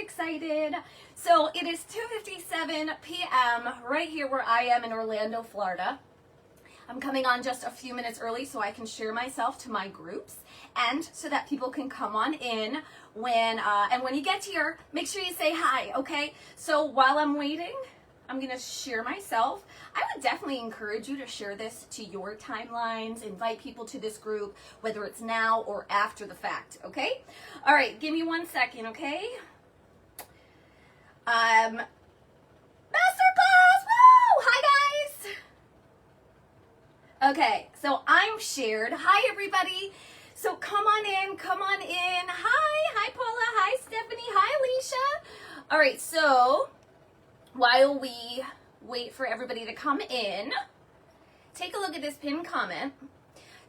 excited. So it is 2:57 p.m. right here where I am in Orlando, Florida. I'm coming on just a few minutes early so I can share myself to my groups and so that people can come on in when you get here, make sure you say hi, okay? So while I'm waiting, I'm gonna share myself. I would definitely encourage you to share this to your timelines, invite people to this group, whether it's now or after the fact, okay? All right, give me 1 second, okay? MasterClass, woo! Hi guys! Okay, so I'm shared. Hi everybody. So come on in, come on in. Hi Paula, hi Stephanie, hi Alicia. All right, so while we wait for everybody to come in, take a look at this pinned comment.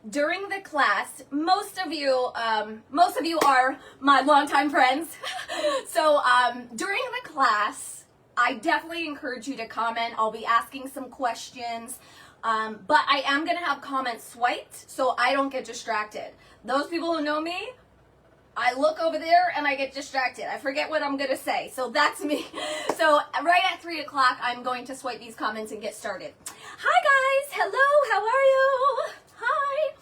During the class, most of you are my longtime friends. So during the class, I definitely encourage you to comment. I'll be asking some questions, but I am gonna have comments swiped so I don't get distracted. Those people who know me, I look over there and I get distracted. I forget what I'm gonna say. So that's me. So right at 3 o'clock, I'm going to swipe these comments and get started. Hi guys, hello, how are you? Hi.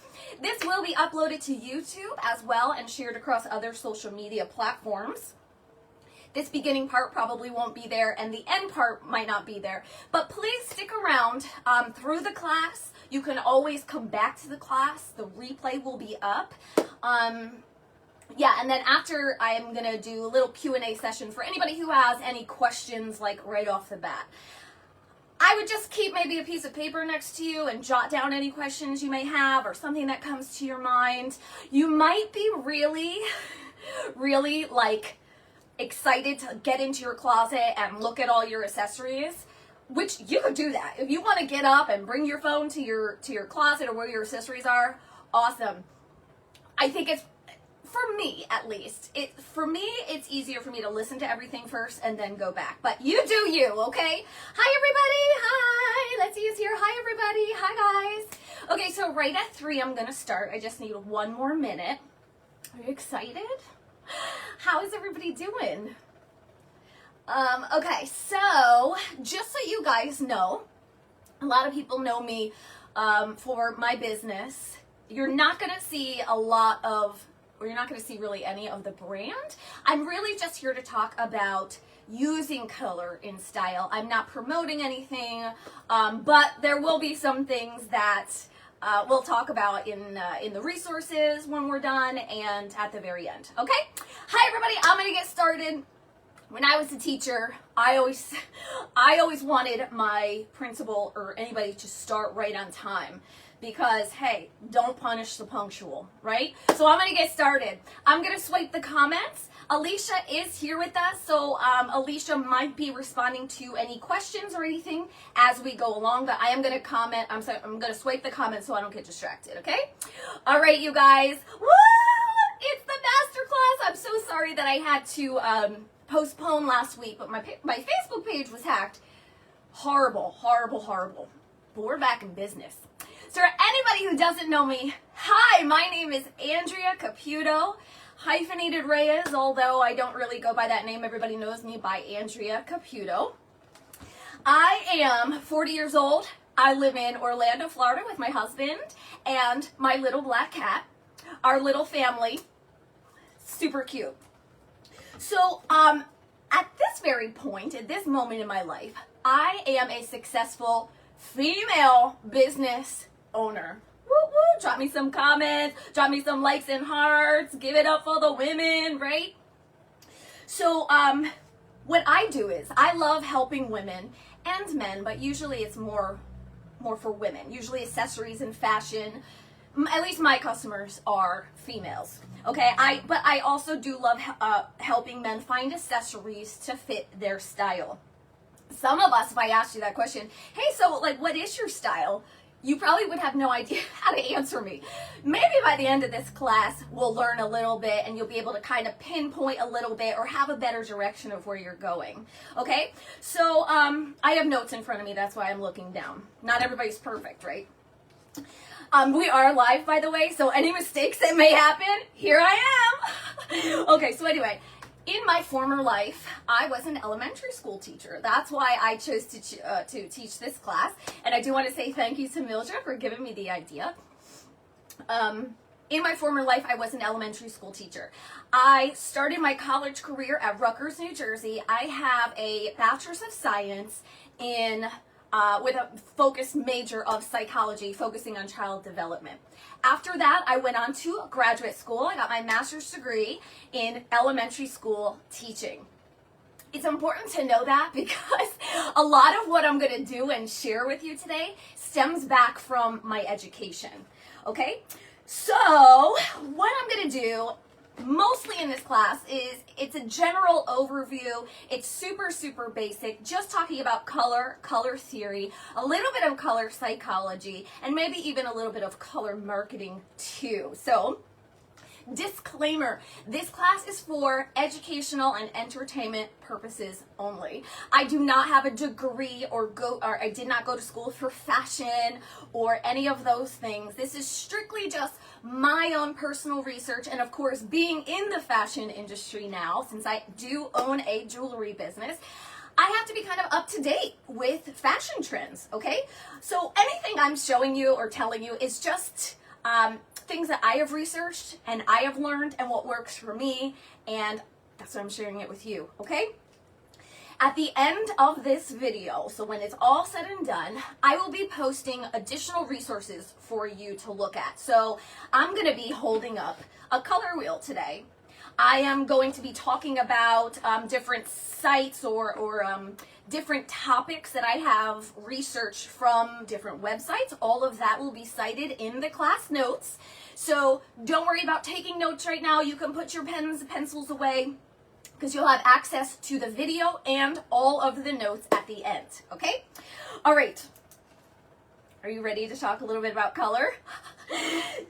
This will be uploaded to YouTube as well and shared across other social media platforms. This beginning part probably won't be there and the end part might not be there. But please stick around through the class. You can always come back to the class. The replay will be up. Yeah, and then after I'm going to do a little Q&A session for anybody who has any questions like right off the bat. I would just keep maybe a piece of paper next to you and jot down any questions you may have or something that comes to your mind. You might be really like excited to get into your closet and look at all your accessories, which you could do that. If you want to get up and bring your phone to your closet or where your accessories are, awesome. I think it's, for me at least, it's easier for me to listen to everything first and then go back. But you do you, okay? Hi everybody, hi. Let's see who's here. Hi everybody, hi guys. Okay, so right at 3 I'm gonna start. I just need 1 more minute. Are you excited? How is everybody doing? Okay, so just so you guys know, a lot of people know me for my business. You're not gonna see you're not going to see really any of the brand. I'm really just here to talk about using color in style. I'm not promoting anything, but there will be some things that we'll talk about in the resources when we're done and at the very end. Okay? Hi everybody, I'm going to get started. When I was a teacher, I always wanted my principal or anybody to start right on time. Because, hey, don't punish the punctual, right? So I'm going to get started. I'm going to swipe the comments. Alicia is here with us, so Alicia might be responding to any questions or anything as we go along, but I am going to comment. I'm going to swipe the comments so I don't get distracted, okay? All right, you guys. Woo! It's the MasterClass. I'm so sorry that I had to postpone last week, but my Facebook page was hacked. Horrible, horrible, horrible. But we're back in business. So for anybody who doesn't know me, hi, my name is Andrea Caputo, hyphenated Reyes, although I don't really go by that name. Everybody knows me by Andrea Caputo. I am 40 years old. I live in Orlando, Florida with my husband and my little black cat, our little family. Super cute. So at this very point, at this moment in my life, I am a successful female business owner. Woo woo, drop me some comments, drop me some likes and hearts, give it up for the women, right? So what I do is I love helping women and men, but usually it's more for women, usually accessories and fashion. At least my customers are females, okay? But I also do love helping men find accessories to fit their style. Some of us, if I asked you that question, hey, so like, what is your style? You probably would have no idea how to answer me. Maybe by the end of this class, we'll learn a little bit and you'll be able to kind of pinpoint a little bit or have a better direction of where you're going. Okay? So I have notes in front of me. That's why I'm looking down. Not everybody's perfect, right? We are live, by the way, so any mistakes that may happen, here I am. Okay, so anyway, In my former life, I was an elementary school teacher. That's why I chose to teach this class. And I do want to say thank you to Mildred for giving me the idea. In my former life, I was an elementary school teacher. I started my college career at Rutgers, New Jersey. I have a Bachelor's of Science in with a focused major of psychology, focusing on child development. After that, I went on to graduate school. I got my master's degree in elementary school teaching. It's important to know that because a lot of what I'm going to do and share with you today stems back from my education. Okay? So, what I'm going to do mostly in this class is it's a general overview. It's super basic, just talking about color theory, a little bit of color psychology, and maybe even a little bit of color marketing too. So, disclaimer, this class is for educational and entertainment purposes only. I do not have a degree or I did not go to school for fashion or any of those things. This is strictly just my own personal research, and of course, being in the fashion industry now, since I do own a jewelry business, I have to be kind of up to date with fashion trends, okay? So anything I'm showing you or telling you is just things that I have researched and I have learned and what works for me, and that's why I'm sharing it with you, okay? At the end of this video, so when it's all said and done, I will be posting additional resources for you to look at. So I'm going to be holding up a color wheel today. I am going to be talking about different sites or different topics that I have researched from different websites. All of that will be cited in the class notes. So don't worry about taking notes right now. You can put your pens and pencils away, because you'll have access to the video and all of the notes at the end, okay? All right, are you ready to talk a little bit about color?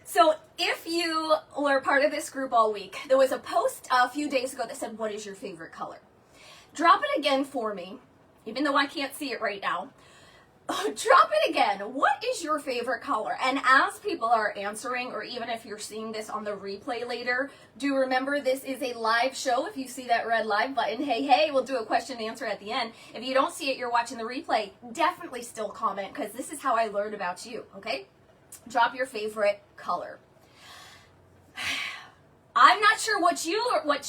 So if you were part of this group all week, there was a post a few days ago that said, what is your favorite color? Drop it again for me, even though I can't see it right now. Drop it again. What is your favorite color? And as people are answering, or even if you're seeing this on the replay later, do remember this is a live show. If you see that red live button, hey, we'll do a question and answer at the end. If you don't see it, you're watching the replay, definitely still comment, because this is how I learned about you, okay? Drop your favorite color. I'm not sure what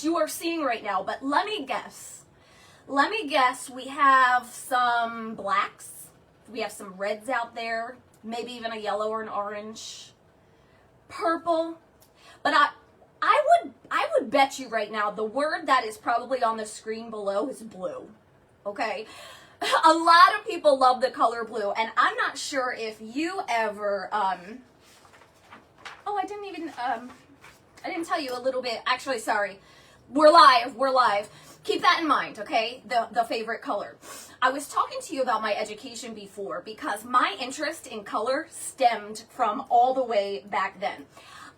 you are seeing right now, but let me guess. We have some blacks. We have some reds out there, maybe even a yellow or an orange, purple. But I would bet you right now the word that is probably on the screen below is blue. Okay? A lot of people love the color blue, and I'm not sure if you ever I didn't tell you a little bit. Actually, sorry. We're live. Keep that in mind, okay? The favorite color. I was talking to you about my education before because my interest in color stemmed from all the way back then.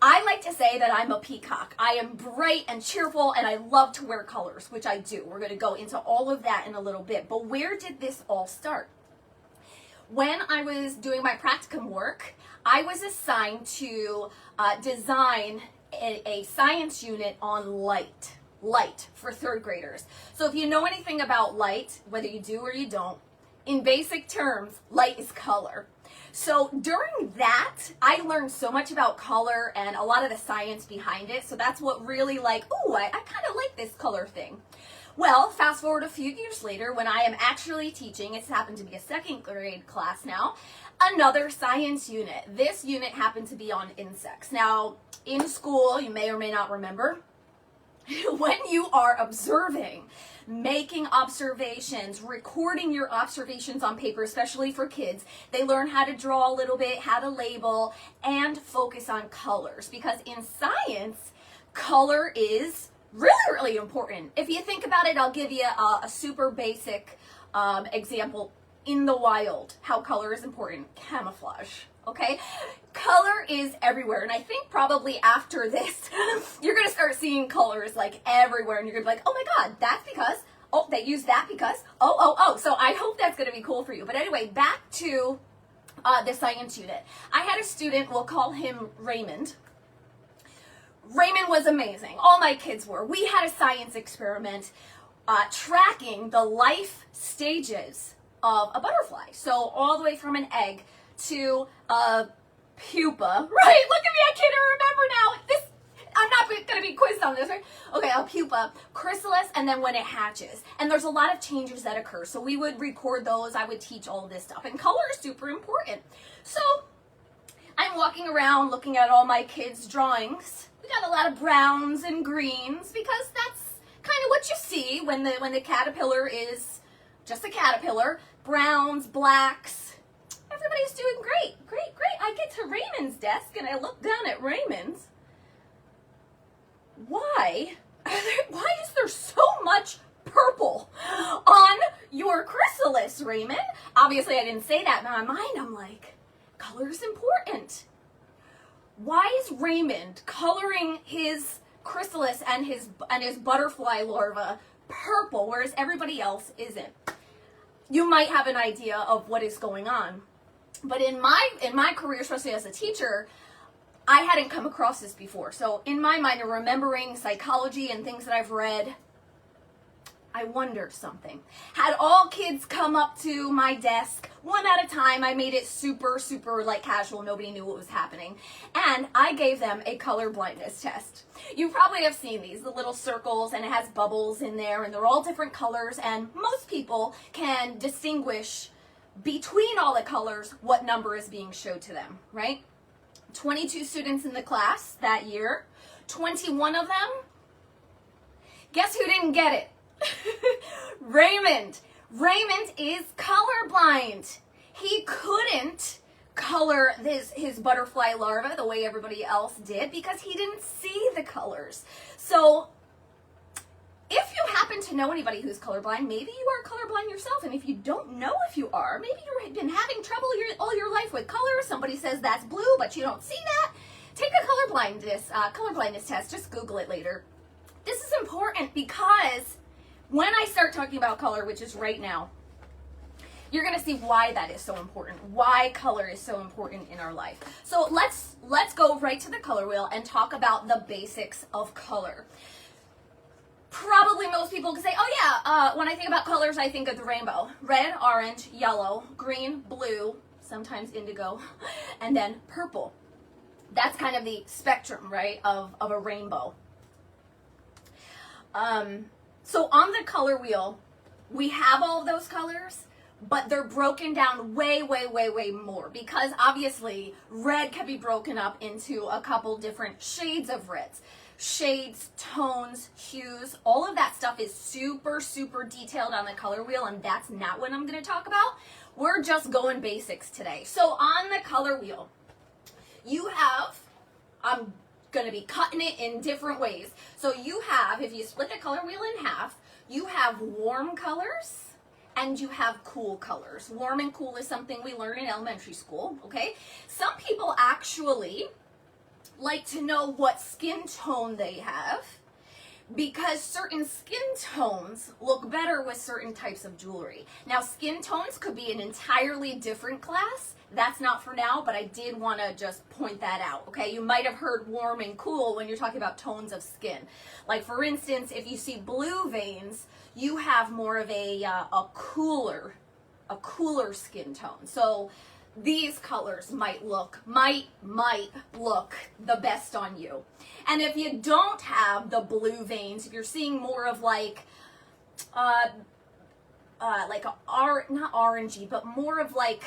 I like to say that I'm a peacock. I am bright and cheerful, and I love to wear colors, which I do. We're going to go into all of that in a little bit. But where did this all start? When I was doing my practicum work, I was assigned to design a science unit on light for third graders. So if you know anything about light, whether you do or you don't, in basic terms, light is color. So during that, I learned so much about color and a lot of the science behind it. So that's what really I kind of like this color thing. Well, fast forward a few years later, when I am actually teaching, it's happened to be a second grade class now, another science unit. This unit happened to be on insects. Now, in school, you may or may not remember, when you are observing, making observations, recording your observations on paper, especially for kids, they learn how to draw a little bit, how to label, and focus on colors. Because in science, color is really important. If you think about it, I'll give you a super basic example. In the wild, how color is important. Camouflage. Okay? Color is everywhere. And I think probably after this, you're going to start seeing colors everywhere. And you're going to be like, oh my God, that's because, they use that because, So I hope that's going to be cool for you. But anyway, back to the science unit. I had a student, we'll call him Raymond. Raymond was amazing. All my kids were. We had a science experiment tracking the life stages of a butterfly. So all the way from an egg to a pupa, right? Look at me, I can't even remember now. I'm not going to be quizzed on this, right? Okay, a pupa, chrysalis, and then when it hatches. And there's a lot of changes that occur. So we would record those. I would teach all of this stuff. And color is super important. So I'm walking around looking at all my kids' drawings. We got a lot of browns and greens because that's kind of what you see when the caterpillar is just a caterpillar. Browns, blacks. Everybody's doing great. Great, great. I get to Raymond's desk and I look down at Raymond's. Why is there so much purple on your chrysalis, Raymond? Obviously, I didn't say that. In my mind, I'm like, color is important. Why is Raymond coloring his chrysalis and his butterfly larva purple, whereas everybody else isn't? You might have an idea of what is going on. But in my career, especially as a teacher, I hadn't come across this before. So in my mind, and remembering psychology and things that I've read, I wondered something. Had all kids come up to my desk one at a time. I made it super, super like casual. Nobody knew what was happening. And I gave them a color blindness test. You probably have seen these, the little circles, and it has bubbles in there, and they're all different colors, and most people can distinguish between all the colors what number is being showed to them, right? 22 students in the class that year, 21 of them, guess who didn't get it? Raymond. Raymond is colorblind. He couldn't color his butterfly larva the way everybody else did because he didn't see the colors. So if you happen to know anybody who's colorblind, maybe you are colorblind yourself. And if you don't know if you are, maybe you've been having trouble all your life with colors. Somebody says that's blue, but you don't see that. Take a colorblindness test. Just Google it later. This is important because when I start talking about color, which is right now, you're going to see why that is so important, why color is so important in our life. So let's go right to the color wheel and talk about the basics of color. Probably most people can say, oh yeah, when I think about colors, I think of the rainbow. Red, orange, yellow, green, blue, sometimes indigo, and then purple. That's kind of the spectrum, right, of a rainbow. So on the color wheel, we have all of those colors, but they're broken down way, way, way, way more because obviously red can be broken up into a couple different shades of reds. Shades, tones, hues, all of that stuff is super, super detailed on the color wheel, and that's not what I'm going to talk about. We're just going basics today. So on the color wheel, you have, I'm going to be cutting it in different ways. So you have, if you split the color wheel in half, you have warm colors and you have cool colors. Warm and cool is something we learn in elementary school, okay? Some people actually like to know what skin tone they have because certain skin tones look better with certain types of jewelry. Now, skin tones could be an entirely different class. That's not for now, but I did want to just point that out, okay? You might have heard warm and cool when you're talking about tones of skin. Like, for instance, if you see blue veins, you have more of a cooler skin tone. So these colors might look the best on you. And if you don't have the blue veins, if you're seeing more of like not orangey, but more of like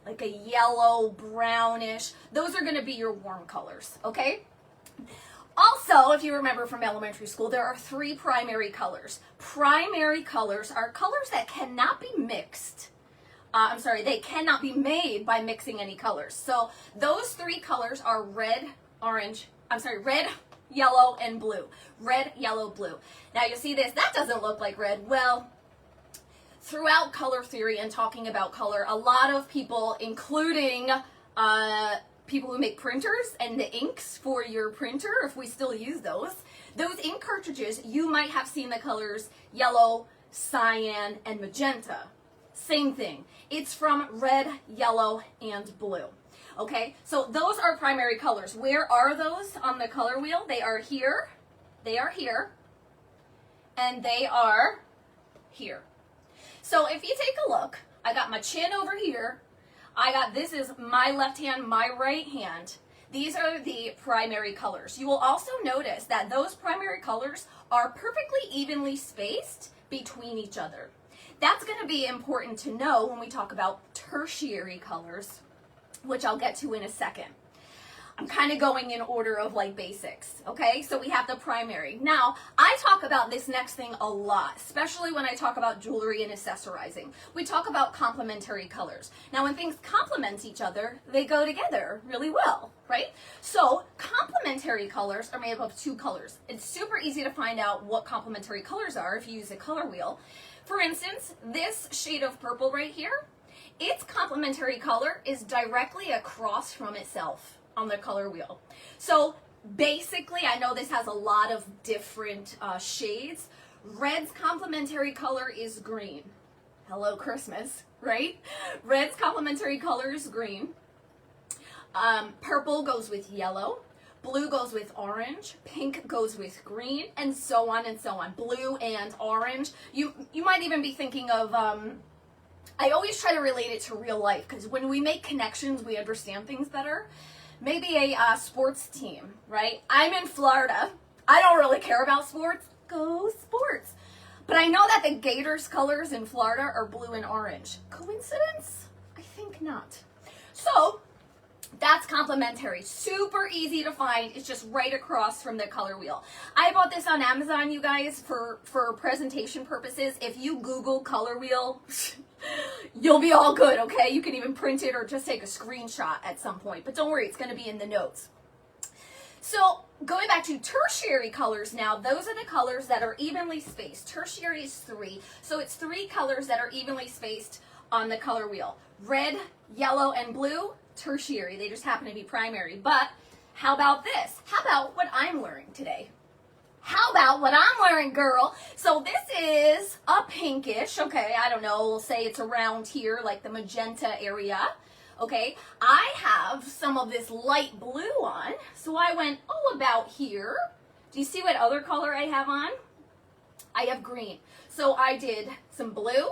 a yellow, brownish, those are going to be your warm colors, okay? Also, if you remember from elementary school, there are 3 primary colors. Primary colors are colors that cannot be mixed. They cannot be made by mixing any colors. So those 3 colors are red, yellow, and blue. Red, yellow, blue. Now you see this, that doesn't look like red. Well, throughout color theory and talking about color, a lot of people, including people who make printers and the inks for your printer, if we still use those ink cartridges, you might have seen the colors yellow, cyan, and magenta. Same thing. It's from red, yellow, and blue. Okay, so those are primary colors. Where are those on the color wheel? They are here, and they are here. So if you take a look, I got my chin over here. This is my left hand, my right hand. These are the primary colors. You will also notice that those primary colors are perfectly evenly spaced between each other. That's going to be important to know when we talk about tertiary colors, which I'll get to in a second. I'm kind of going in order of like basics, okay? So we have the primary. Now, I talk about this next thing a lot, especially when I talk about jewelry and accessorizing. We talk about complementary colors. Now, when things complement each other, they go together really well, right? So complementary colors are made up of two colors. It's super easy to find out what complementary colors are if you use a color wheel. For instance, this shade of purple right here, its complementary color is directly across from itself on the color wheel. So basically, I know this has a lot of different shades. Red's complementary color is green. Hello, Christmas, right? Red's complementary color is green. Purple goes with yellow. Blue goes with orange. Pink goes with green, and so on and so on. Blue and orange. You might even be thinking of I always try to relate it to real life, because when we make connections, we understand things better. Maybe a sports team, right? I'm in Florida. I don't really care about sports. Go sports. But I know that the Gators colors in Florida are blue and orange. Coincidence? I think not. So that's complementary. Super easy to find. It's just right across from the color wheel. I bought this on Amazon, you guys, for presentation purposes. If you Google color wheel, you'll be all good, okay? You can even print it or just take a screenshot at some point. But don't worry, it's going to be in the notes. So going back to tertiary colors now, those are the colors that are evenly spaced. Tertiary is 3. So it's 3 colors that are evenly spaced on the color wheel. Red, yellow, and blue, tertiary. They just happen to be primary. But how about this? How about what I'm wearing today? How about what I'm wearing, girl? So this is a pinkish, okay, I don't know, we'll say it's around here, like the magenta area, okay? I have some of this light blue on, so I went, about here. Do you see what other color I have on? I have green. So I did some blue,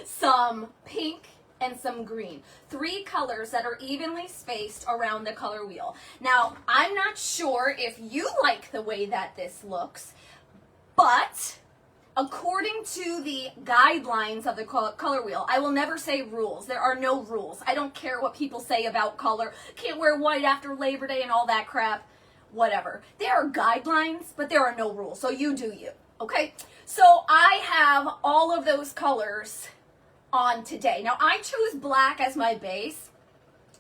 some pink, and some green. 3 colors that are evenly spaced around the color wheel. Now, I'm not sure if you like the way that this looks, but according to the guidelines of the color wheel, I will never say rules. There are no rules. I don't care what people say about color. Can't wear white after Labor Day and all that crap. Whatever. There are guidelines, but there are no rules. So you do you, okay? So I have all of those colors on today. Now I choose black as my base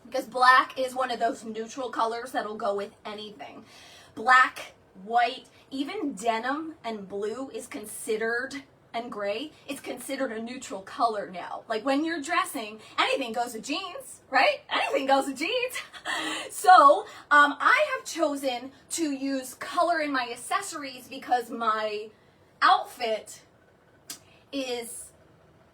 because black is one of those neutral colors that'll go with anything. Black, white, even denim and blue is considered, and gray, it's considered a neutral color now. Like when you're dressing, anything goes with jeans, right? Anything goes with jeans. So I have chosen to use color in my accessories because my outfit is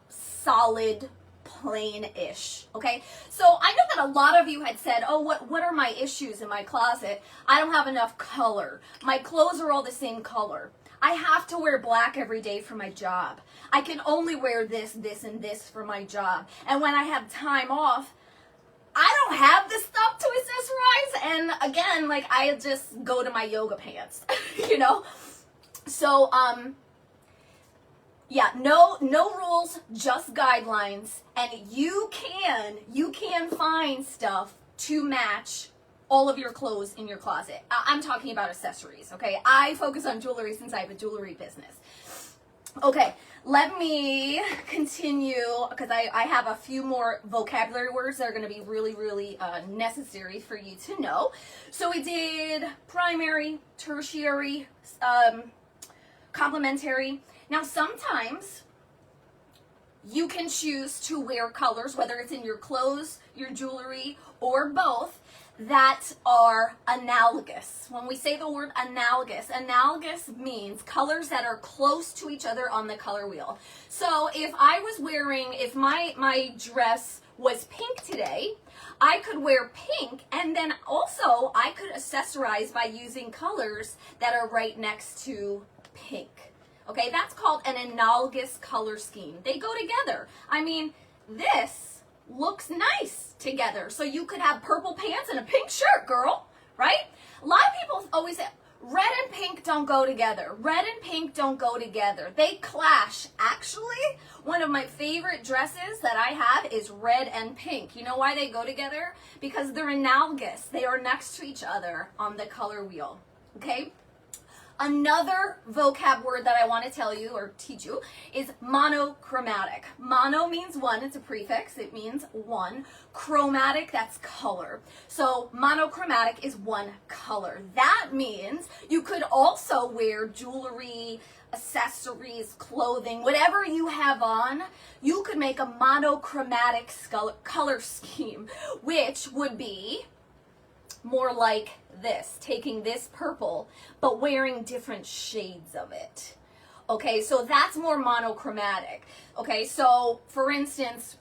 solid, plain-ish, okay? So I know that a lot of you had said, oh, what are my issues in my closet? I don't have enough color. My clothes are all the same color. I have to wear black every day for my job. I can only wear this, this, and this for my job. And when I have time off, I don't have the stuff to accessorize. And again, like I just go to my yoga pants, you know? So, yeah, no rules, just guidelines, and you can find stuff to match all of your clothes in your closet. I'm talking about accessories, okay? I focus on jewelry since I have a jewelry business. Okay, let me continue because I have a few more vocabulary words that are going to be really, really necessary for you to know. So we did primary, tertiary, complementary. Now, sometimes you can choose to wear colors, whether it's in your clothes, your jewelry, or both, that are analogous. When we say the word analogous means colors that are close to each other on the color wheel. So if I was wearing, if my dress was pink today, I could wear pink, and then also I could accessorize by using colors that are right next to pink. Okay, that's called an analogous color scheme. They go together. I mean, this looks nice together. So you could have purple pants and a pink shirt, girl, right? A lot of people always say, red and pink don't go together. Red and pink don't go together. They clash. Actually, one of my favorite dresses that I have is red and pink. You know why they go together? Because they're analogous. They are next to each other on the color wheel, okay? Another vocab word that I want to tell you or teach you is monochromatic. Mono means one, it's a prefix, it means one. Chromatic, that's color. So monochromatic is one color. That means you could also wear jewelry, accessories, clothing, whatever you have on, you could make a monochromatic color scheme, which would be more like this, taking this purple, but wearing different shades of it. Okay, so that's more monochromatic. Okay, so for instance,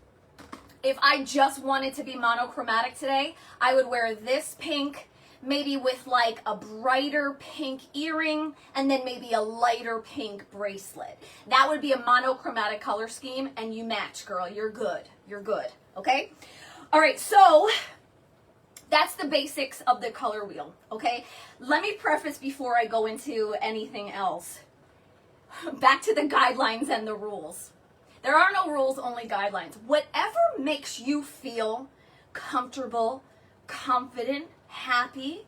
if I just wanted to be monochromatic today, I would wear this pink, maybe with like a brighter pink earring, and then maybe a lighter pink bracelet. That would be a monochromatic color scheme, and you match, girl. You're good. You're good. Okay? All right, so that's the basics of the color wheel, okay? Let me preface before I go into anything else. Back to the guidelines and the rules. There are no rules, only guidelines. Whatever makes you feel comfortable, confident, happy,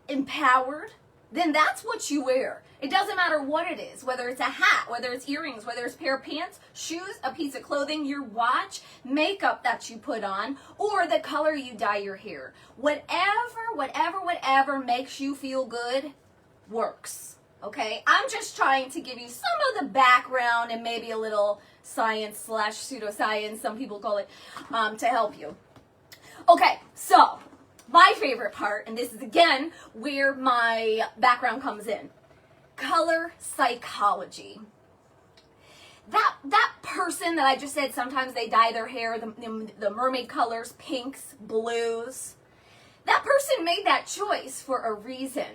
empowered, then that's what you wear. It doesn't matter what it is, whether it's a hat, whether it's earrings, whether it's a pair of pants, shoes, a piece of clothing, your watch, makeup that you put on, or the color you dye your hair. Whatever makes you feel good works, okay? I'm just trying to give you some of the background and maybe a little science / pseudoscience, some people call it, to help you. Okay, so my favorite part, and this is again where my background comes in, color psychology. That person that I just said, sometimes they dye their hair the mermaid colors, pinks, blues. That person made that choice for a reason.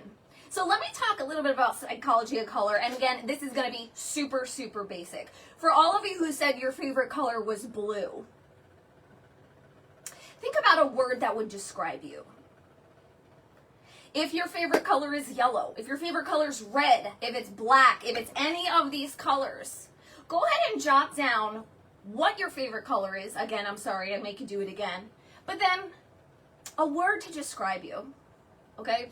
So let me talk a little bit about psychology of color. And again, this is going to be super, super basic. For all of you who said your favorite color was blue, think about a word that would describe you. If your favorite color is yellow, if your favorite color is red, if it's black, if it's any of these colors, go ahead and jot down what your favorite color is. Again, I'm sorry, I make you do it again. But then a word to describe you, okay?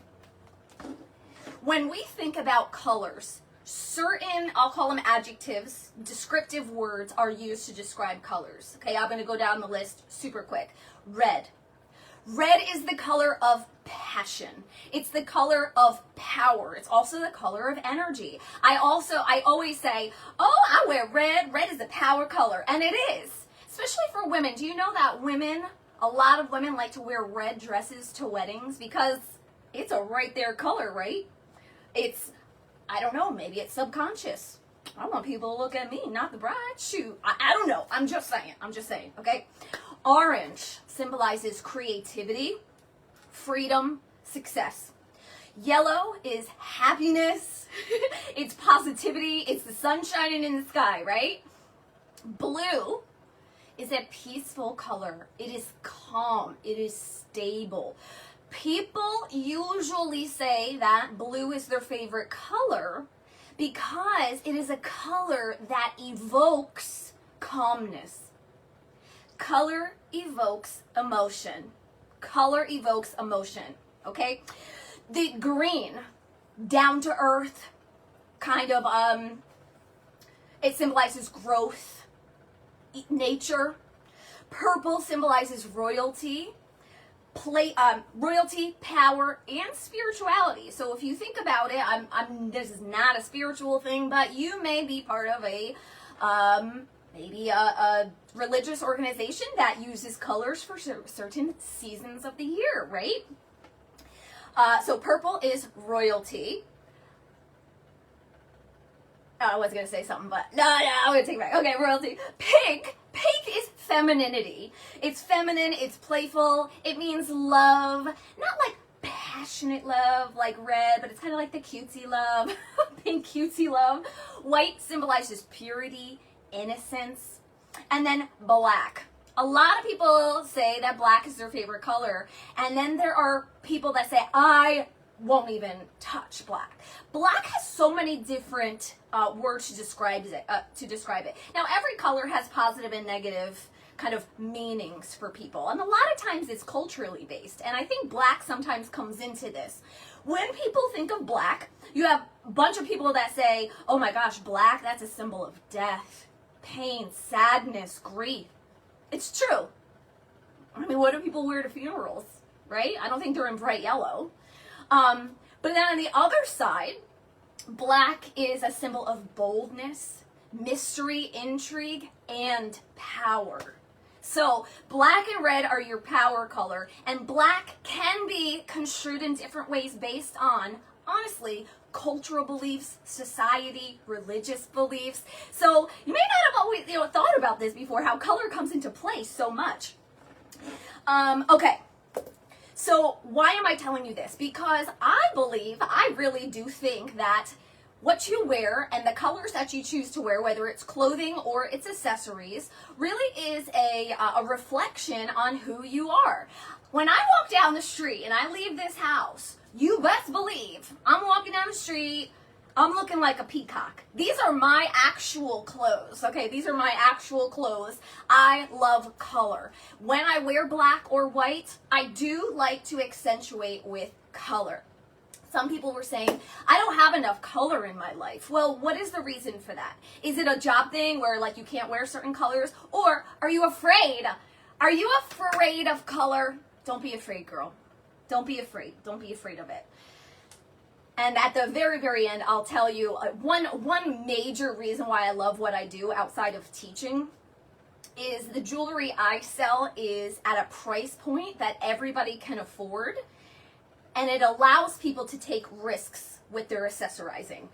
When we think about colors, certain, I'll call them adjectives, descriptive words are used to describe colors. Okay, I'm going to go down the list super quick. Red. Red is the color of passion. It's the color of power. It's also the color of energy. I always say, oh, I wear red. Red is a power color. And it is. Especially for women. Do you know that a lot of women like to wear red dresses to weddings? Because it's a right there color, right? It's, I don't know, maybe it's subconscious. I want people to look at me, not the bride. Shoot, I don't know. I'm just saying, okay? Orange symbolizes creativity, freedom, success. Yellow is happiness. It's positivity. It's the sun shining in the sky, right? Blue is a peaceful color. It is calm. It is stable. People usually say that blue is their favorite color because it is a color that evokes calmness. Color evokes emotion. Color evokes emotion, okay? The green, down to earth, kind of, it symbolizes growth, nature. Purple symbolizes royalty. Royalty, power, and spirituality. So if you think about it, this is not a spiritual thing, but you may be part of a maybe a religious organization that uses colors for certain seasons of the year, right? So purple is royalty. I was going to say something, but no, I'm going to take it back. Okay, royalty. Pink is femininity. It's feminine, it's playful, it means love, not like passionate love like red, but it's kind of like the cutesy love, pink cutesy love. White symbolizes purity, innocence, and then black. A lot of people say that black is their favorite color, and then there are people that say, I won't even touch black. Black has so many different words to describe it. Now, every color has positive and negative kind of meanings for people, and a lot of times it's culturally based, and I think black sometimes comes into this. When people think of black, you have a bunch of people that say, oh my gosh, black, that's a symbol of death, pain, sadness, grief. It's true. I mean, what do people wear to funerals, right? I don't think they're in bright yellow. But then on the other side, black is a symbol of boldness, mystery, intrigue, and power. So black and red are your power color, and black can be construed in different ways based on, honestly, cultural beliefs, society, religious beliefs. So you may not have always thought about this before, how color comes into play so much. Okay. So why am I telling you this? Because I really do think that what you wear and the colors that you choose to wear, whether it's clothing or it's accessories, really is a reflection on who you are. When I walk down the street and I leave this house, you best believe I'm walking down the street, I'm looking like a peacock. These are my actual clothes, okay? These are my actual clothes. I love color. When I wear black or white, I do like to accentuate with color. Some people were saying, I don't have enough color in my life. Well, what is the reason for that? Is it a job thing where like you can't wear certain colors? Or are you afraid? Are you afraid of color? Don't be afraid, girl. Don't be afraid. Don't be afraid of it. And at the very, very end, I'll tell you one major reason why I love what I do outside of teaching is the jewelry I sell is at a price point that everybody can afford. And it allows people to take risks with their accessorizing.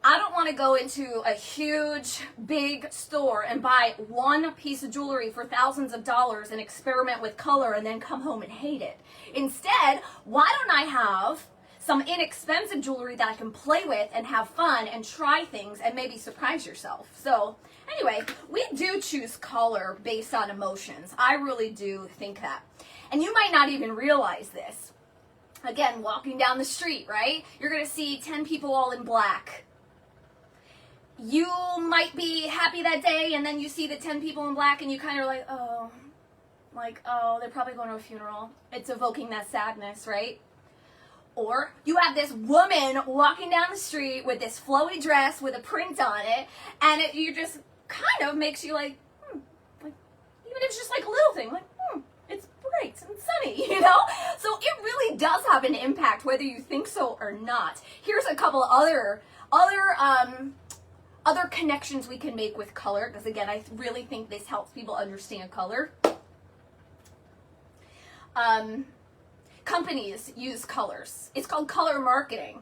I don't want to go into a huge, big store and buy one piece of jewelry for thousands of dollars and experiment with color and then come home and hate it. Instead, why don't I have some inexpensive jewelry that I can play with and have fun and try things and maybe surprise yourself? So anyway, we do choose color based on emotions. I really do think that. And you might not even realize this. Again, walking down the street, right? You're going to see 10 people all in black. You might be happy that day, and then you see the 10 people in black, and you kind of like, oh, they're probably going to a funeral. It's evoking that sadness, right? Or you have this woman walking down the street with this flowy dress with a print on it, and you just kind of makes you like, like, even if it's just like a little thing, like, it's bright and sunny, you know? So it really does have an impact whether you think so or not. Here's a couple other connections we can make with color, because again, I really think this helps people understand color. Companies use colors. It's called color marketing.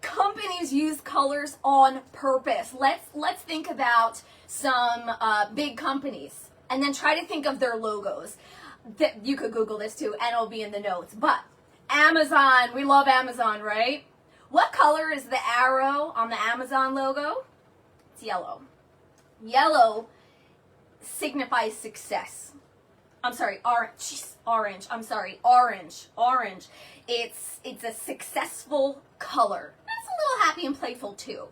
Companies use colors on purpose. Let's think about some big companies and then try to think of their logos. You could Google this too, and it'll be in the notes. But Amazon, we love Amazon, right? What color is the arrow on the Amazon logo? It's yellow. Yellow signifies success. I'm sorry, orange. Jeez, orange. I'm sorry, orange. Orange. It's a successful color. It's a little happy and playful too.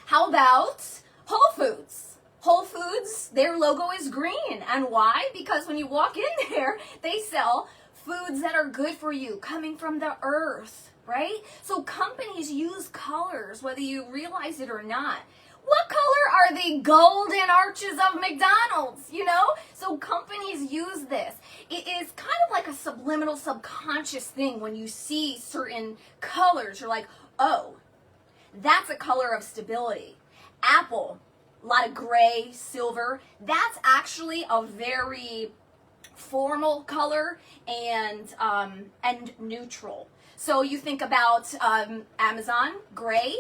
How about Whole Foods? Whole Foods, their logo is green. And why? Because when you walk in there, they sell foods that are good for you, coming from the earth, right? So companies use colors, whether you realize it or not. What color are the golden arches of McDonald's, you know? So companies use this. It is kind of like a subliminal, subconscious thing. When you see certain colors, you're like, oh, that's a color of stability. Apple, a lot of gray, silver. That's actually a very formal color and neutral. So you think about Amazon, gray,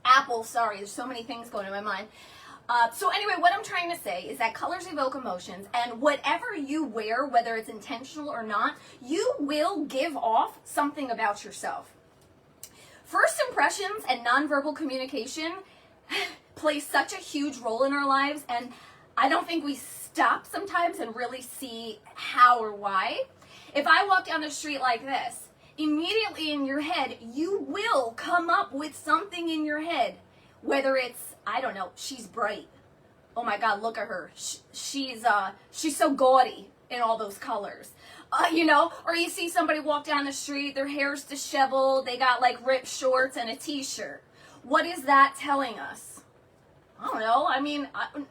Apple, sorry, there's so many things going in my mind. So anyway, what I'm trying to say is that colors evoke emotions, and whatever you wear, whether it's intentional or not, you will give off something about yourself. First impressions and nonverbal communication play such a huge role in our lives, and I don't think we stop sometimes and really see how or why. If I walk down the street like this, immediately in your head, you will come up with something in your head. Whether it's, I don't know, she's bright. Oh my God, look at her. She's so gaudy in all those colors. You know, or you see somebody walk down the street, their hair's disheveled, they got like ripped shorts and a t-shirt. What is that telling us? I don't know. I mean,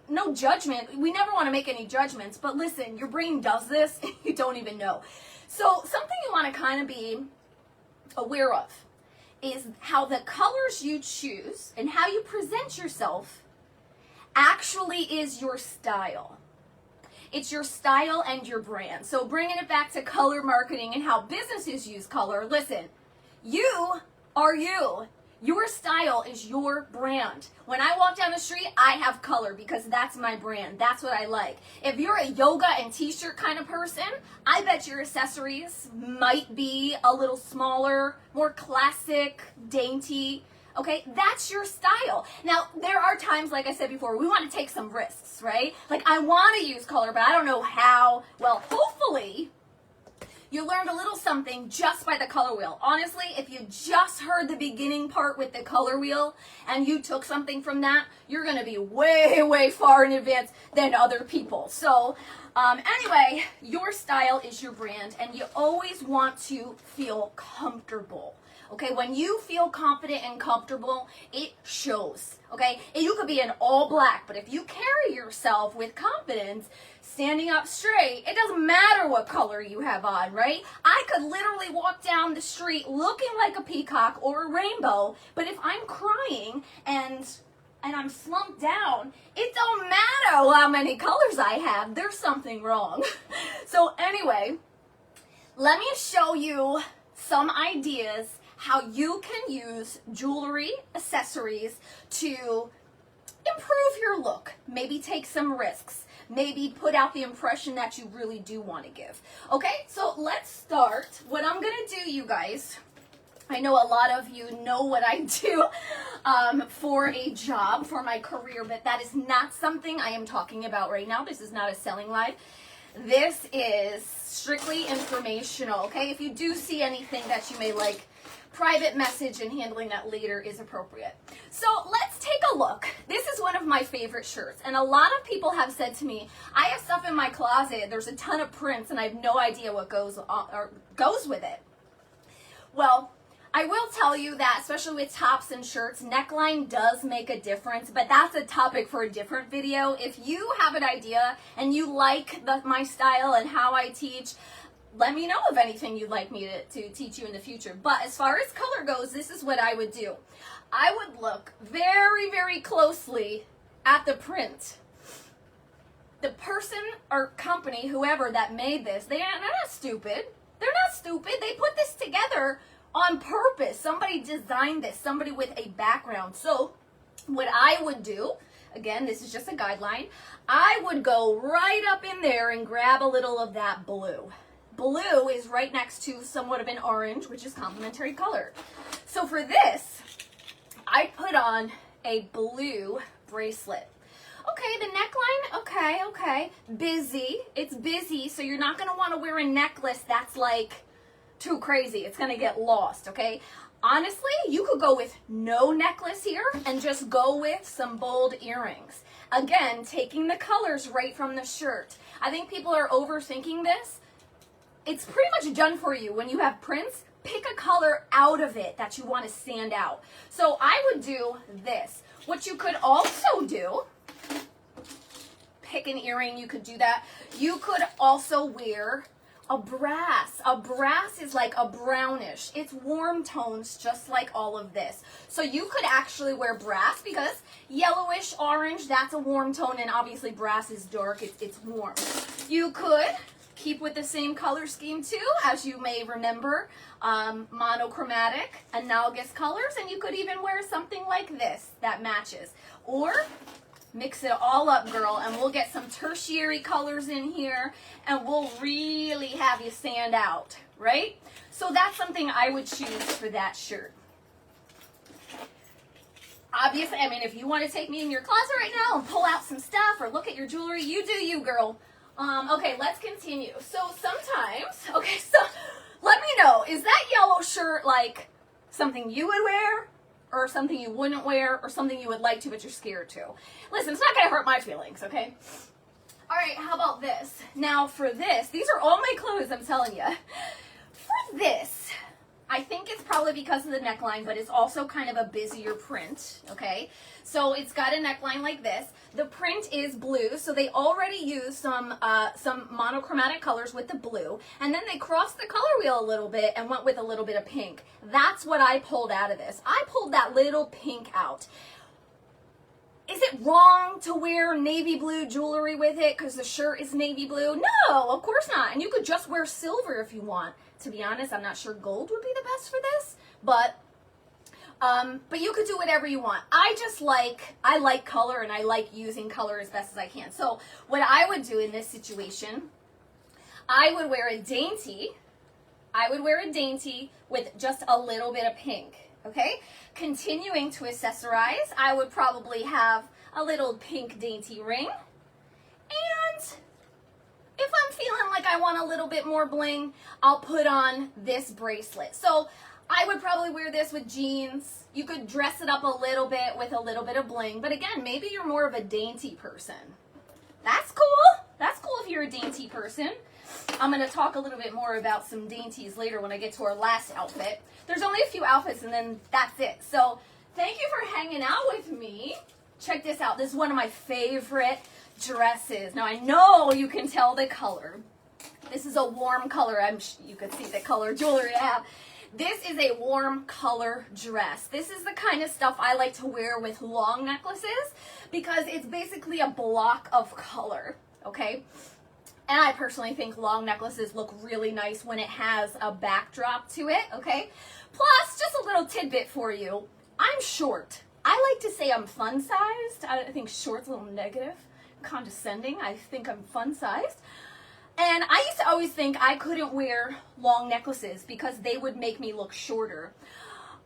no judgment. We never want to make any judgments, but listen, your brain does this and you don't even know. So something you want to kind of be aware of is how the colors you choose and how you present yourself actually is your style. It's your style and your brand. So bringing it back to color marketing and how businesses use color, listen, you are you. Your style is your brand. When I walk down the street, I have color because that's my brand. That's what I like. If you're a yoga and t-shirt kind of person, I bet your accessories might be a little smaller, more classic, dainty. Okay, that's your style. Now, there are times, like I said before, we want to take some risks, right? Like, I want to use color, but I don't know how. Well, hopefully, you learned a little something just by the color wheel. Honestly, if you just heard the beginning part with the color wheel and you took something from that, you're going to be way, way far in advance than other people. So anyway, your style is your brand, and you always want to feel comfortable. Okay, when you feel confident and comfortable, it shows. Okay, and you could be in all black, but if you carry yourself with confidence, standing up straight, it doesn't matter what color you have on, right? I could literally walk down the street looking like a peacock or a rainbow, but if I'm crying and I'm slumped down, it don't matter how many colors I have, there's something wrong. So anyway, let me show you some ideas how you can use jewelry, accessories to improve your look. Maybe take some risks. Maybe put out the impression that you really do want to give. Okay, so let's start. What I'm going to do, you guys, I know a lot of you know what I do for a job, for my career, but that is not something I am talking about right now. This is not a selling live. This is strictly informational, okay? If you do see anything that you may like, private message and handling that later is appropriate. So let's take a look. This is one of my favorite shirts, and a lot of people have said to me, I have stuff in my closet, there's a ton of prints, and I have no idea what goes with it. Well, I will tell you that, especially with tops and shirts, neckline does make a difference, but that's a topic for a different video. If you have an idea and you like my style and how I teach, let me know of anything you'd like me to teach you in the future. But as far as color goes, this is what I would do. I would look very, very closely at the print. The person or company, whoever that made this, they're not stupid. They're not stupid. They put this together on purpose. Somebody designed this, somebody with a background. So what I would do, again, this is just a guideline, I would go right up in there and grab a little of that blue. Blue is right next to somewhat of an orange, which is complementary color. So for this, I put on a blue bracelet. Okay, the neckline, okay. Busy, it's busy, so you're not gonna wanna wear a necklace that's like too crazy. It's gonna get lost, okay? Honestly, you could go with no necklace here and just go with some bold earrings. Again, taking the colors right from the shirt. I think people are overthinking this. It's pretty much done for you. When you have prints, pick a color out of it that you want to stand out. So I would do this. What you could also do, pick an earring, you could do that. You could also wear a brass. A brass is like a brownish. It's warm tones, just like all of this. So you could actually wear brass because yellowish, orange, that's a warm tone, and obviously brass is dark, it's warm. You could keep with the same color scheme too, as you may remember, monochromatic, analogous colors, and you could even wear something like this that matches. Or Mix it all up, girl, and we'll get some tertiary colors in here, and we'll really have you stand out, right? So that's something I would choose for that shirt. Obviously, I mean, if you want to take me in your closet right now and pull out some stuff or look at your jewelry, you do you, girl. Okay, let's continue. So sometimes, okay, so let me know, is that yellow shirt like something you would wear, or something you wouldn't wear, or something you would like to but you're scared to? Listen, it's not going to hurt my feelings, okay? All right, how about this? Now for this, these are all my clothes, I'm telling you. For this, I think it's probably because of the neckline, but it's also kind of a busier print, okay? So it's got a neckline like this. The print is blue, so they already used some monochromatic colors with the blue, and then they crossed the color wheel a little bit and went with a little bit of pink. That's what I pulled out of this. I pulled that little pink out. Is it wrong to wear navy blue jewelry with it because the shirt is navy blue? No, of course not. And you could just wear silver if you want. To be honest, I'm not sure gold would be the best for this, but you could do whatever you want. I like color, and I like using color as best as I can. So what I would do in this situation, I would wear a dainty. With just a little bit of pink, okay? Continuing to accessorize, I would probably have a little pink dainty ring. And if I'm feeling like I want a little bit more bling, I'll put on this bracelet. So I would probably wear this with jeans. You could dress it up a little bit with a little bit of bling. But again, maybe you're more of a dainty person. That's cool. That's cool if you're a dainty person. I'm going to talk a little bit more about some dainties later when I get to our last outfit. There's only a few outfits and then that's it. So thank you for hanging out with me. Check this out. This is one of my favorite dresses. Now I know you can tell the color. This is a warm color. You can see the color jewelry I have. This is a warm color dress. This is the kind of stuff I like to wear with long necklaces because it's basically a block of color, okay? And I personally think long necklaces look really nice when it has a backdrop to it, okay? Plus, just a little tidbit for you. I'm short. I like to say I'm fun-sized. I think short's a little negative, condescending. I think I'm fun-sized. And I used to always think I couldn't wear long necklaces because they would make me look shorter.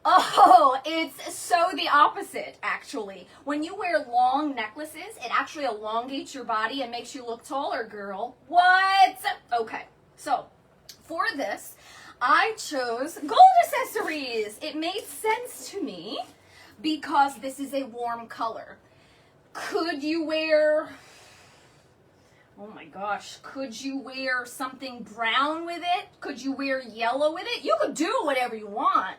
Oh, it's so the opposite, actually. When you wear long necklaces, it actually elongates your body and makes you look taller, girl. What? Okay, so for this, I chose gold accessories. It made sense to me because this is a warm color. Could you wear... Oh my gosh, could you wear something brown with it? Could you wear yellow with it? You could do whatever you want.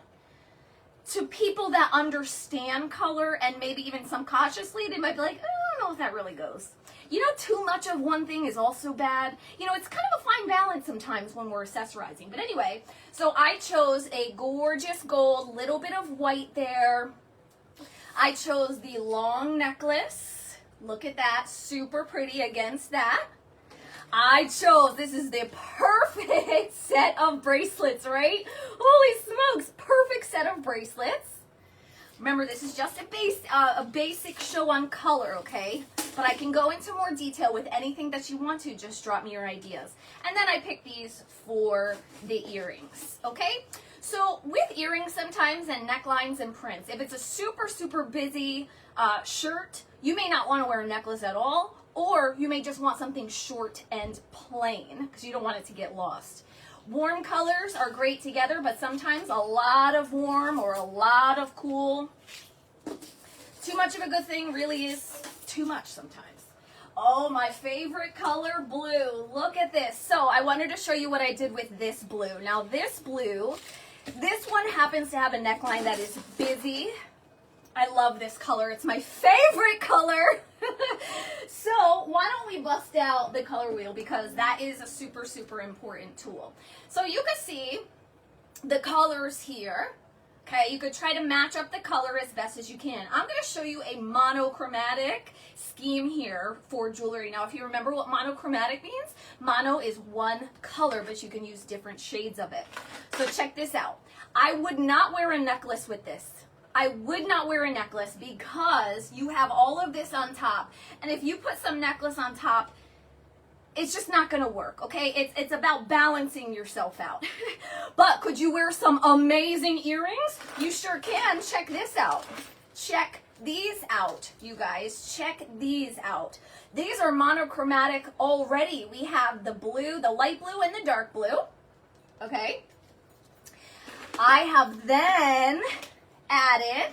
To people that understand color and maybe even subconsciously, they might be like, oh, I don't know if that really goes. You know, too much of one thing is also bad. You know, it's kind of a fine balance sometimes when we're accessorizing. But anyway, so I chose a gorgeous gold, little bit of white there. I chose the long necklace. Look at that, super pretty against that. I chose, this is the perfect set of bracelets, right? Holy smokes, perfect set of bracelets. Remember, this is just a basic show on color, okay? But I can go into more detail with anything that you want to. Just drop me your ideas. And then I picked these for the earrings, okay? So with earrings sometimes and necklines and prints, if it's a super, super busy shirt, you may not want to wear a necklace at all, or you may just want something short and plain because you don't want it to get lost. Warm colors are great together, but sometimes a lot of warm or a lot of cool. Too much of a good thing really is too much sometimes. Oh, my favorite color, blue. Look at this. So I wanted to show you what I did with this blue. Now this blue, this one happens to have a neckline that is busy. I love this color. It's my favorite color. So why don't we bust out the color wheel because that is a super, super important tool. So you can see the colors here. Okay, you could try to match up the color as best as you can. I'm going to show you a monochromatic scheme here for jewelry. Now, if you remember what monochromatic means, mono is one color, but you can use different shades of it. So check this out. I would not wear a necklace with this. I would not wear a necklace because you have all of this on top. And if you put some necklace on top, it's just not going to work, okay? It's about balancing yourself out. But could you wear some amazing earrings? You sure can. Check this out. Check these out, you guys. Check these out. These are monochromatic already. We have the blue, the light blue, and the dark blue, okay? I have then added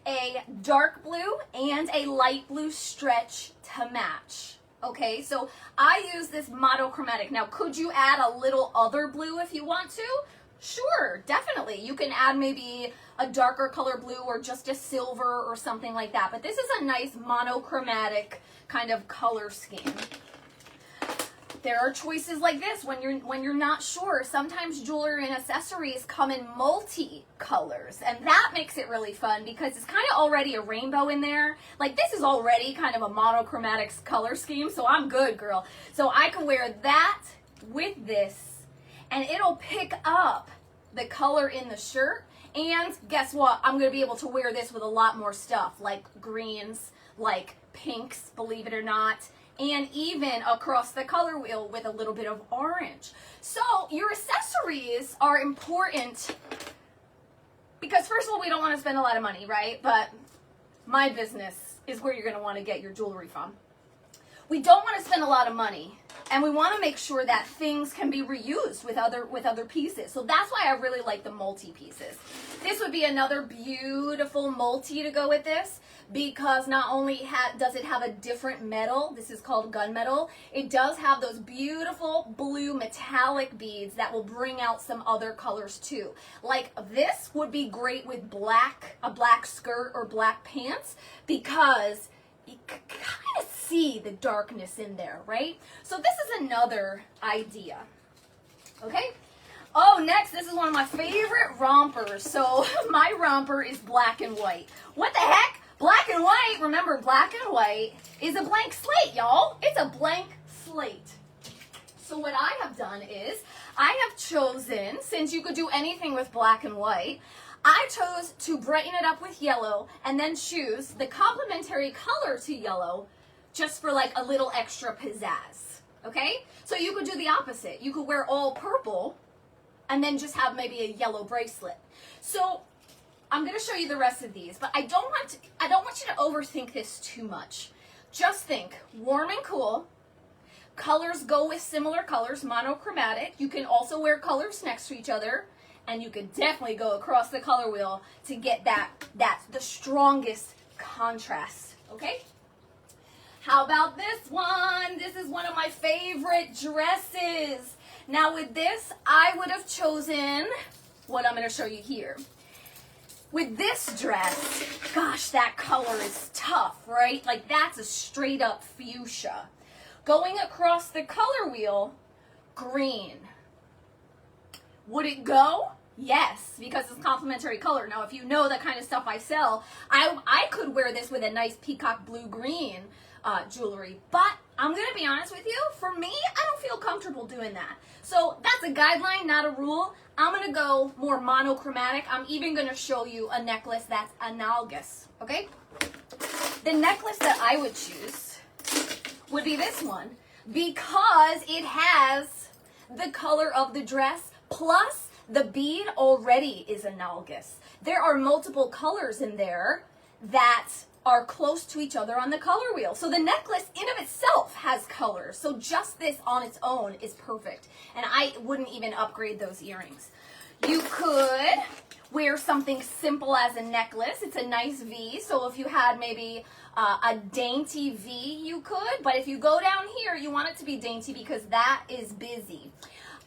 a dark blue and a light blue stretch to match. Okay, so I use this monochromatic. Now, could you add a little other blue if you want to? Sure, definitely. You can add maybe a darker color blue or just a silver or something like that. But this is a nice monochromatic kind of color scheme. There are choices like this when you're not sure. Sometimes jewelry and accessories come in multi-colors, and that makes it really fun because it's kind of already a rainbow in there. Like this is already kind of a monochromatic color scheme, so I'm good, girl. So I can wear that with this, and it'll pick up the color in the shirt. And guess what? I'm going to be able to wear this with a lot more stuff, like greens, like pinks, believe it or not, and even across the color wheel with a little bit of orange. So your accessories are important because first of all, we don't want to spend a lot of money, right? But my business is where you're going to want to get your jewelry from. We don't want to spend a lot of money, and we want to make sure that things can be reused with other pieces. So that's why I really like the multi pieces. This would be another beautiful multi to go with this, because not only does it have a different metal, this is called gunmetal, it does have those beautiful blue metallic beads that will bring out some other colors too. Like this would be great with a black skirt or black pants, because you can kind of see the darkness in there, right? So this is another idea, okay? Oh, next, this is one of my favorite rompers. So my romper is black and white. What the heck? Black and white, remember, black and white is a blank slate, y'all. It's a blank slate. So what I have done is I have chosen, since you could do anything with black and white, I chose to brighten it up with yellow and then choose the complementary color to yellow just for like a little extra pizzazz, okay? So you could do the opposite. You could wear all purple and then just have maybe a yellow bracelet. So I'm going to show you the rest of these, but I don't want you to overthink this too much. Just think warm and cool. Colors go with similar colors, monochromatic. You can also wear colors next to each other, and you can definitely go across the color wheel to get the strongest contrast, okay? How about this one? This is one of my favorite dresses. Now with this, I would have chosen what I'm going to show you here. With this dress, gosh, that color is tough, right? Like that's a straight up fuchsia. Going across the color wheel, green. Would it go? Yes, because it's complementary color. Now, if you know the kind of stuff I sell, I could wear this with a nice peacock blue-green jewelry. But I'm going to be honest with you, for me, I don't feel comfortable doing that. So that's a guideline, not a rule. I'm going to go more monochromatic. I'm even going to show you a necklace that's analogous, okay? The necklace that I would choose would be this one because it has the color of the dress plus the bead already is analogous. There are multiple colors in there that are close to each other on the color wheel. So the necklace in of itself has colors. So just this on its own is perfect. And I wouldn't even upgrade those earrings. You could wear something simple as a necklace. It's a nice V. So if you had maybe a dainty V, you could. But if you go down here, you want it to be dainty because that is busy.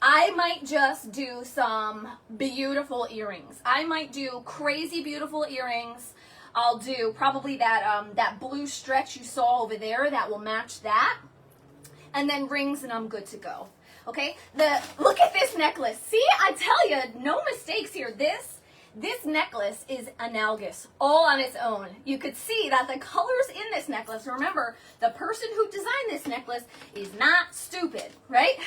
I might just do some beautiful earrings. I might do crazy beautiful earrings. I'll do probably that blue stretch you saw over there that will match that. And then rings and I'm good to go. Okay? Look at this necklace. See, I tell you, no mistakes here. This necklace is analogous, all on its own. You could see that the colors in this necklace, remember, the person who designed this necklace is not stupid, right?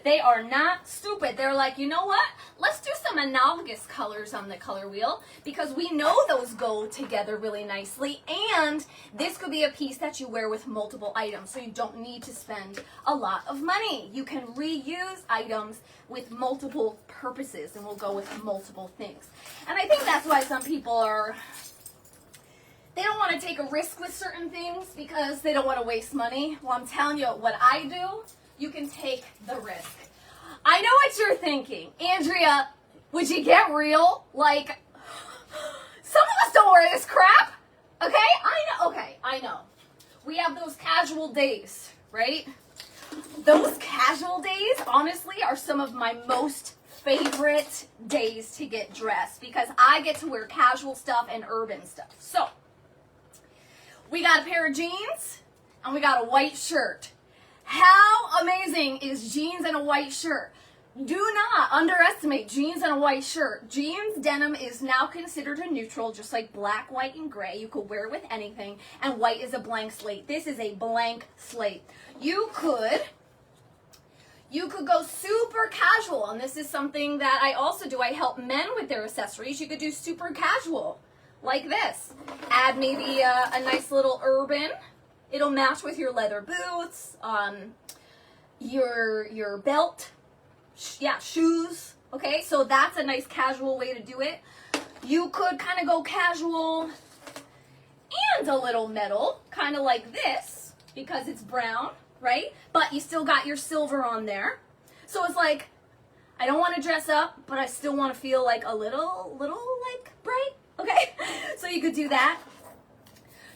They are not stupid. They're like, you know what? Let's do some analogous colors on the color wheel because we know those go together really nicely, and this could be a piece that you wear with multiple items, so you don't need to spend a lot of money. You can reuse items with multiple purposes, and we'll go with multiple things. And I think that's why some people they don't want to take a risk with certain things because they don't want to waste money. Well, I'm telling you what I do, you can take the risk. I know what you're thinking. Andrea, would you get real? Like, some of us don't wear this crap. Okay? I know. We have those casual days, right? Those casual days, honestly, are some of my most favorite days to get dressed because I get to wear casual stuff and urban stuff. So, we got a pair of jeans and we got a white shirt. How amazing is jeans and a white shirt? Do not underestimate jeans and a white shirt. Jeans denim is now considered a neutral, just like black, white, and gray. You could wear it with anything, and white is a blank slate. This is a blank slate. You could go super casual, and this is something that I also do. I help men with their accessories. You could do super casual, like this. Add maybe a nice little urban. It'll match with your leather boots, your belt. Yeah, shoes. Okay, so that's a nice casual way to do it. You could kind of go casual and a little metal, kind of like this, because it's brown, right? But you still got your silver on there. So it's like, I don't want to dress up, but I still want to feel like a little like bright. Okay, so you could do that.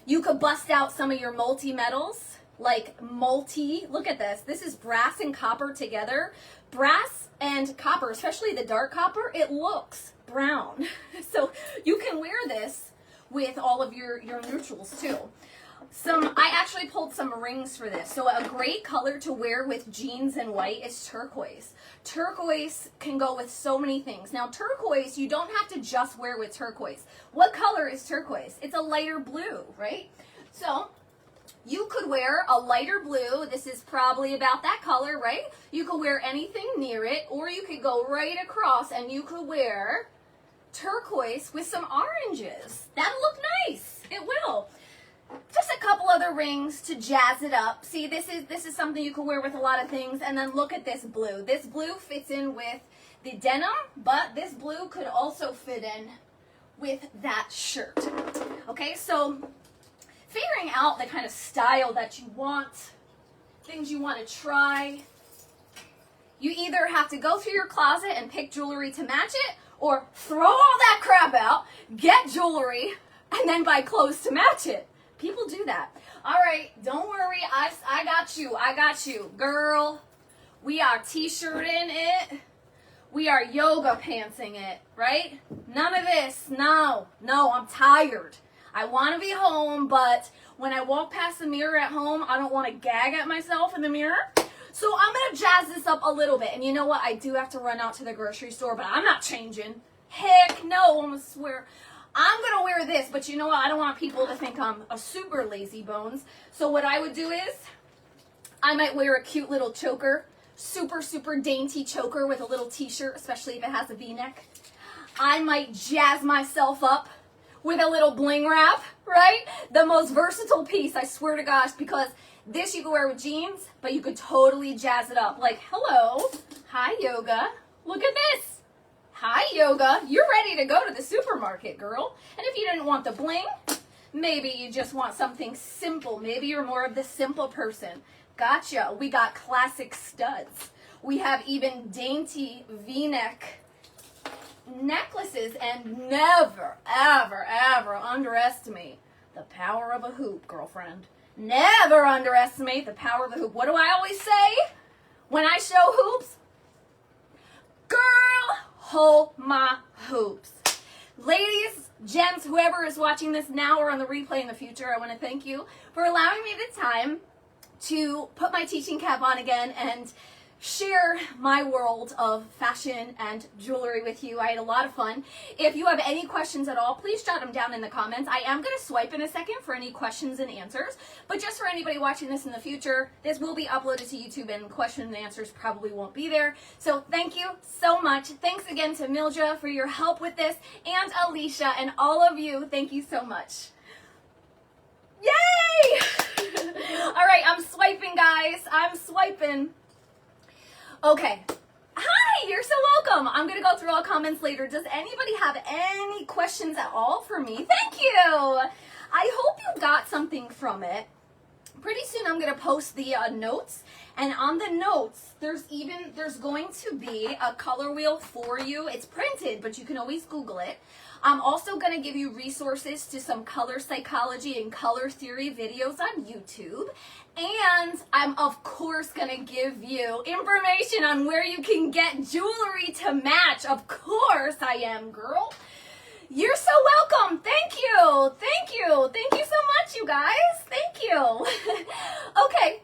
You could bust out some of your multi-metals, like look at this. This is brass and copper together. Brass and copper, especially the dark copper, it looks brown. So you can wear this with all of your neutrals too. I actually pulled some rings for this. So a great color to wear with jeans and white is turquoise. Turquoise can go with so many things. Now turquoise, you don't have to just wear with turquoise. What color is turquoise? It's a lighter blue, right? So you could wear a lighter blue. This is probably about that color, right? You could wear anything near it, or you could go right across and you could wear turquoise with some oranges. That'll look nice. It will. Just a couple other rings to jazz it up. See, this is something you could wear with a lot of things. And then look at this blue. This blue fits in with the denim, but this blue could also fit in with that shirt. Okay, so figuring out the kind of style that you want, things you want to try. You either have to go through your closet and pick jewelry to match it, or throw all that crap out, get jewelry, and then buy clothes to match it. People do that. All right, don't worry. I got you. Girl, we are t-shirting it. We are yoga pantsing it, right? None of this. No, I'm tired. I want to be home, but when I walk past the mirror at home, I don't want to gag at myself in the mirror. So I'm going to jazz this up a little bit. And you know what? I do have to run out to the grocery store, but I'm not changing. Heck no, I'm going to swear. I'm going to wear this, but you know what? I don't want people to think I'm a super lazy bones. So what I would do is I might wear a cute little choker, super dainty choker with a little t-shirt, especially if it has a v-neck. I might jazz myself up with a little bling wrap, right? The most versatile piece, I swear to gosh, because this you could wear with jeans, but you could totally jazz it up. Like, hello, hi yoga, look at this. Hi yoga, you're ready to go to the supermarket, girl. And if you didn't want the bling, maybe you just want something simple. Maybe you're more of the simple person. Gotcha, we got classic studs. We have even dainty v-neck necklaces, and never, ever underestimate the power of a hoop, girlfriend. Never underestimate the power of the hoop. What do I always say when I show hoops? Girl, hold my hoops. Ladies, gents, whoever is watching this now or on the replay in the future, I want to thank you for allowing me the time to put my teaching cap on again and share my world of fashion and jewelry with you. I had a lot of fun. If you have any questions at all, please jot them down in the comments. I am going to swipe in a second for any questions and answers, but just for anybody watching this in the future, this will be uploaded to YouTube and question and answers probably won't be there. So thank you so much. Thanks again to Mildra for your help with this, and Alicia, and all of you. Thank you so much. Yay! All right, I'm swiping, guys. I'm swiping. Okay. Hi, you're so welcome. I'm going to go through all comments later. Does anybody have any questions at all for me? Thank you. I hope you got something from it. Pretty soon I'm going to post the notes, and on the notes there's going to be a color wheel for you. It's printed, but you can always Google it. I'm also going to give you resources to some color psychology and color theory videos on YouTube. And I'm, of course, going to give you information on where you can get jewelry to match. Of course I am, girl. You're so welcome. Thank you. Thank you. Thank you so much, you guys. Thank you. Okay.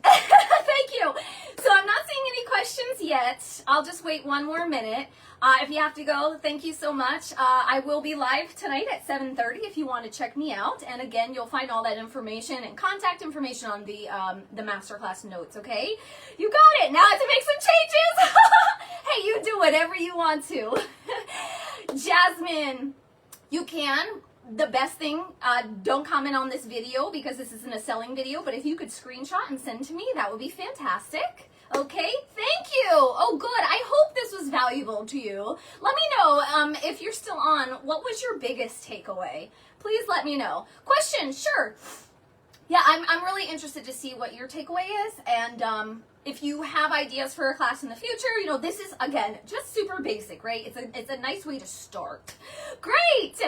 Thank you. So I'm not seeing any questions yet. I'll just wait one more minute. If you have to go, thank you so much. I will be live tonight at 7:30 if you want to check me out. And again, you'll find all that information and contact information on the MasterClass notes, okay? You got it. Now I have to make some changes. Hey, you do whatever you want to. Jasmine, you can. The best thing, don't comment on this video because this isn't a selling video, but if you could screenshot and send to me, that would be fantastic. Okay, thank you. Oh, good. I hope this was valuable to you. Let me know if you're still on, what was your biggest takeaway? Please let me know. Question, sure. Yeah, I'm really interested to see what your takeaway is, and if you have ideas for a class in the future, you know, this is, again, just super basic, right? It's a nice way to start. Great.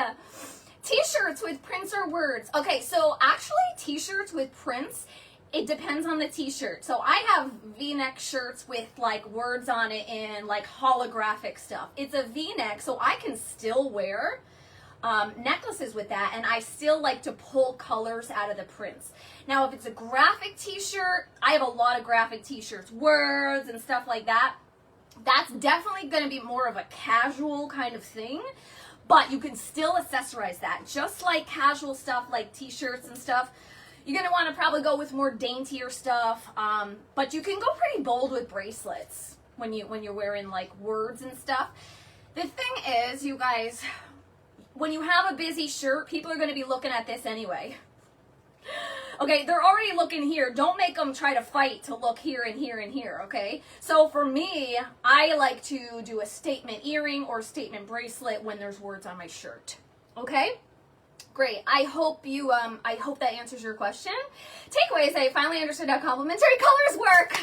T-shirts with prints or words. Okay, so actually t-shirts with prints, it depends on the t-shirt. So I have V-neck shirts with like words on it and like holographic stuff. It's a V-neck, so I can still wear necklaces with that, and I still like to pull colors out of the prints. Now, if it's a graphic t-shirt, I have a lot of graphic t-shirts, words and stuff like that. That's definitely going to be more of a casual kind of thing. But you can still accessorize that. Just like casual stuff like t-shirts and stuff, you're going to want to probably go with more daintier stuff. But you can go pretty bold with bracelets when you're wearing like words and stuff. The thing is, you guys, when you have a busy shirt, people are going to be looking at this anyway. Okay, they're already looking here. Don't make them try to fight to look here and here and here, okay? So for me, I like to do a statement earring or statement bracelet when there's words on my shirt, okay? Great. I hope that answers your question. Takeaways, I finally understood how complementary colors work.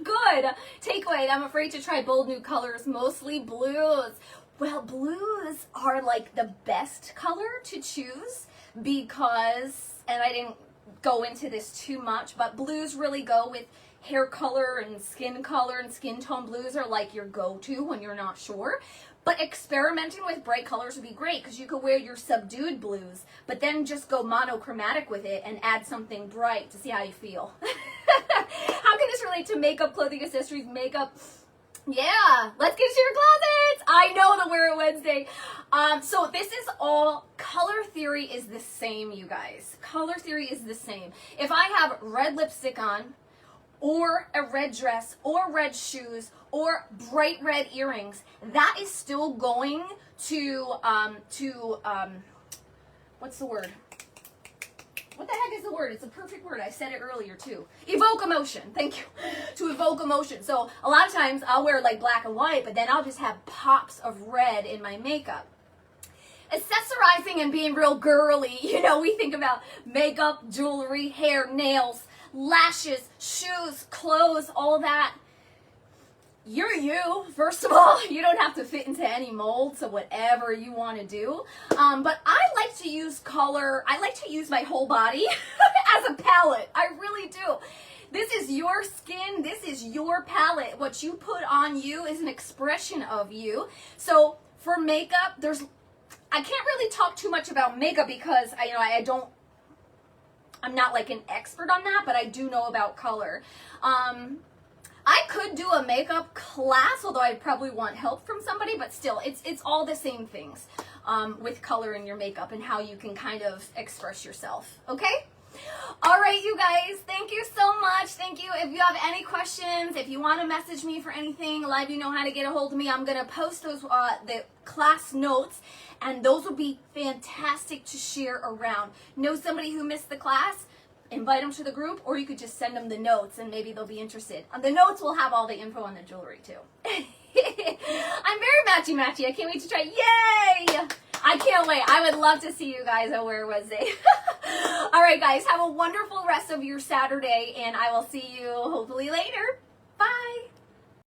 Good. Takeaway, I'm afraid to try bold new colors, mostly blues. Well, blues are like the best color to choose because, and I didn't go into this too much, but blues really go with hair color and skin tone. Blues are like your go-to when you're not sure. But experimenting with bright colors would be great because you could wear your subdued blues, but then just go monochromatic with it and add something bright to see how you feel. How can this relate to makeup, clothing, accessories, makeup? Yeah, let's get to your closets. I know that we're a Wednesday. So this is all, color theory is the same, you guys. Color theory is the same. If I have red lipstick on, or a red dress, or red shoes, or bright red earrings, that is still going to what's the word? What the heck is the word? It's a perfect word. I said it earlier too. Evoke emotion. Thank you. To evoke emotion. So a lot of times I'll wear like black and white, but then I'll just have pops of red in my makeup. Accessorizing and being real girly. You know, we think about makeup, jewelry, hair, nails, lashes, shoes, clothes, all that. You're you, first of all. You don't have to fit into any mold, so whatever you want to do. But I like to use color. I like to use my whole body as a palette. I really do. This is your skin. This is your palette. What you put on you is an expression of you. So for makeup, I can't really talk too much about makeup because I'm not like an expert on that, but I do know about color. I could do a makeup class, although I'd probably want help from somebody, but still, it's all the same things with color in your makeup and how you can kind of express yourself, okay? All right, you guys, thank you so much. Thank you. If you have any questions, if you want to message me for anything, a lot of you know how to get a hold of me. I'm going to post those the class notes, and those will be fantastic to share around. Know somebody who missed the class? Invite them to the group, or you could just send them the notes and maybe they'll be interested. The notes will have all the info on the jewelry too. I'm very matchy-matchy. I can't wait to try. Yay! I can't wait. I would love to see you guys at Where Was They? All right, guys, have a wonderful rest of your Saturday, and I will see you hopefully later. Bye.